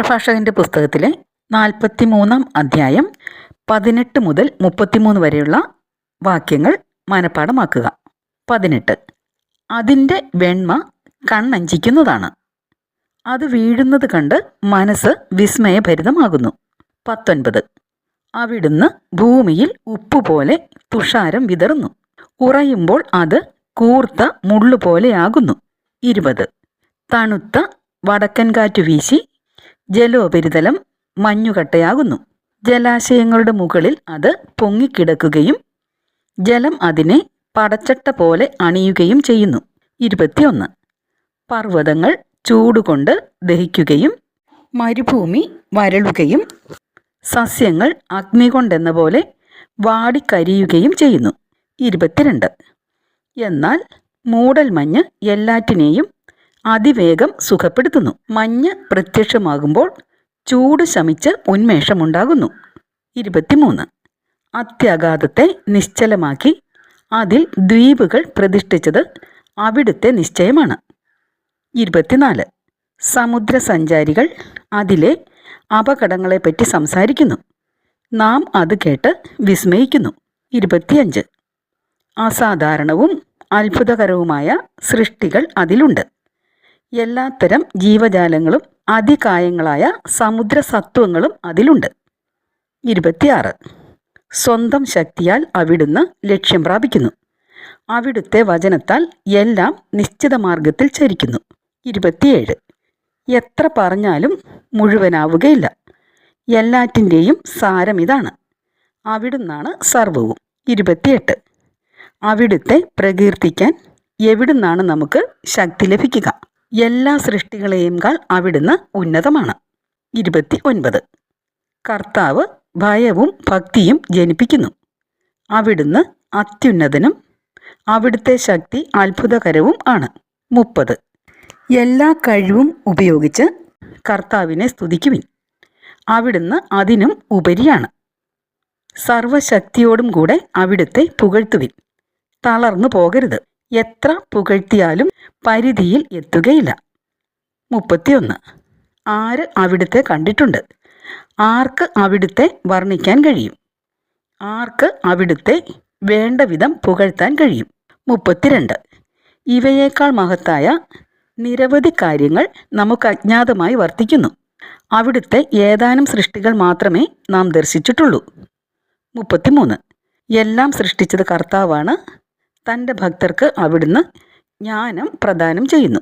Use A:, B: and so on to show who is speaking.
A: പ്രഭാഷകൻ്റെ പുസ്തകത്തിലെ 43-ാം അധ്യായം 18 മുതൽ 33 വരെയുള്ള വാക്യങ്ങൾ മനഃപ്പാഠമാക്കുക. 18. അതിൻ്റെ വെണ്മ കണ്ണഞ്ചിക്കുന്നതാണ്. അത് വീഴുന്നത് കണ്ട് മനസ്സ് വിസ്മയഭരിതമാകുന്നു. 19. അവിടുന്ന് ഭൂമിയിൽ ഉപ്പുപോലെ തുഷാരം വിതറുന്നു. ഉറയുമ്പോൾ അത് കൂർത്ത മുള്ളുപോലെയാകുന്നു. 20. തണുത്ത വടക്കൻ കാറ്റ് വീശി ജലോപരിതലം മഞ്ഞുകട്ടയാകുന്നു. ജലാശയങ്ങളുടെ മുകളിൽ അത് പൊങ്ങിക്കിടക്കുകയും ജലം അതിനെ പടച്ചട്ട പോലെ അണിയുകയും ചെയ്യുന്നു. 21. പർവ്വതങ്ങൾ ചൂടുകൊണ്ട് ദഹിക്കുകയും മരുഭൂമി വരളുകയും സസ്യങ്ങൾ അഗ്നി കൊണ്ടെന്ന പോലെ വാടിക്കരിയുകയും ചെയ്യുന്നു. 22. എന്നാൽ മൂടൽമഞ്ഞ് എല്ലാറ്റിനെയും അതിവേഗം സുഖപ്പെടുത്തുന്നു. മഞ്ഞ് പ്രത്യക്ഷമാകുമ്പോൾ ചൂട് ശമിച്ച് ഉന്മേഷമുണ്ടാകുന്നു. 23. അത്യാഘാതത്തെ നിശ്ചലമാക്കി അതിൽ ദ്വീപുകൾ പ്രതിഷ്ഠിച്ചത് അവിടുത്തെ നിശ്ചയമാണ്. 24. സമുദ്രസഞ്ചാരികൾ അതിലെ അപകടങ്ങളെപ്പറ്റി സംസാരിക്കുന്നു. നാം അത് കേട്ട് വിസ്മയിക്കുന്നു. 25. അസാധാരണവും അത്ഭുതകരവുമായ സൃഷ്ടികൾ അതിലുണ്ട്. എല്ലാത്തരം ജീവജാലങ്ങളും അതികായങ്ങളായ സമുദ്രസത്വങ്ങളും അതിലുണ്ട്. 26. സ്വന്തം ശക്തിയാൽ അവിടുന്ന് ലക്ഷ്യം പ്രാപിക്കുന്നു. അവിടുത്തെ വചനത്താൽ എല്ലാം നിശ്ചിത മാർഗത്തിൽ ചരിക്കുന്നു. 27. എത്ര പറഞ്ഞാലും മുഴുവനാവുകയില്ല. എല്ലാറ്റിൻ്റെയും സാരം ഇതാണ്: അവിടുന്നാണ് സർവവും. 28. അവിടുത്തെ പ്രകീർത്തിക്കാൻ എവിടുന്നാണ് നമുക്ക് ശക്തി ലഭിക്കുക? എല്ലാ സൃഷ്ടികളെയുംകാൾ അവിടുന്ന് ഉന്നതമാണ്. 29. കർത്താവ് ഭയവും ഭക്തിയും ജനിപ്പിക്കുന്നു. അവിടുന്ന് അത്യുന്നതനും അവിടുത്തെ ശക്തി അത്ഭുതകരവും ആണ്. 30. എല്ലാ കഴിവും ഉപയോഗിച്ച് കർത്താവിനെ സ്തുതിക്കുവിൻ. അവിടുന്ന് അതിനും ഉപരിയാണ്. സർവശക്തിയോടും കൂടെ അവിടുത്തെ പുകഴ്ത്തുവിൻ. തളർന്നു പോകരുത്. എത്ര പുകഴ്ത്തിയാലും പരിധിയിൽ എത്തുകയില്ല. 31. ആര് അവിടുത്തെ കണ്ടിട്ടുണ്ട്? ആർക്ക് അവിടുത്തെ വർണ്ണിക്കാൻ കഴിയും? ആർക്ക് അവിടുത്തെ വേണ്ട വിധം പുകഴ്ത്താൻ കഴിയും? 32. ഇവയേക്കാൾ മഹത്തായ നിരവധി കാര്യങ്ങൾ നമുക്ക് അജ്ഞാതമായി വർത്തിക്കുന്നു. അവിടുത്തെ ഏതാനും സൃഷ്ടികൾ മാത്രമേ നാം ദർശിച്ചിട്ടുള്ളൂ. 33. എല്ലാം സൃഷ്ടിച്ചത് കർത്താവാണ്. തൻ്റെ ഭക്തർക്ക് അവിടുന്ന് ജ്ഞാനം പ്രദാനം ചെയ്യുന്നു.